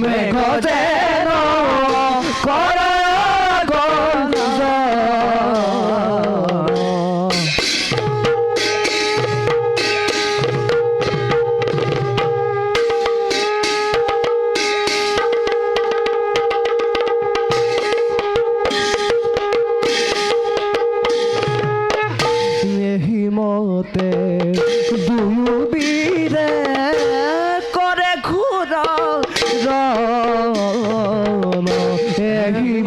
মেঘ যেন করাগঞ্জ মতে দুয়ো বীরে করে ঘুর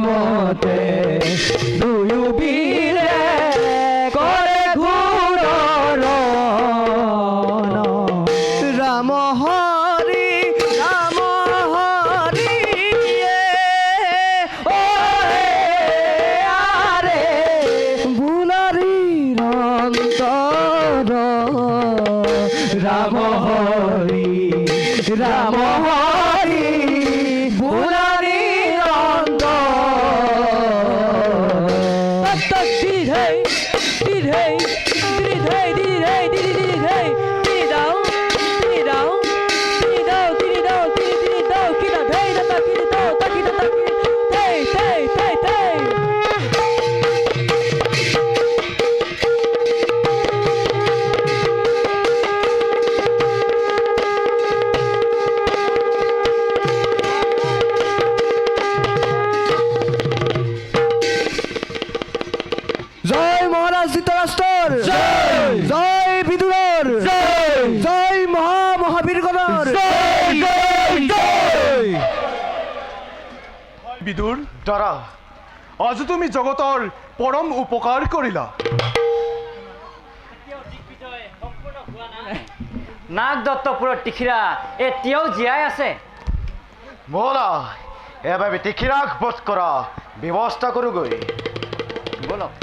মতে দুয়ো বীরে করে ঘুর রাম হরি ওরে আরে বুলারি অন্তর রাম হরি বুলারি অন্তর জয় মহারাজ ধৃতরাষ্ট্র জয় বিদুর জয় মহাবীর গণর বিদুর দ্বারা আজ তুমি জগতৰ পৰম উপকাৰ কৰিলা। নাগ দত্তপুৰৰ টিখিৰা এতিয়াও জীয়াই আছে। ব'লা এবাৰ টিখিৰাক বধ কৰা ব্যৱস্থা কৰোঁগৈ। বলক।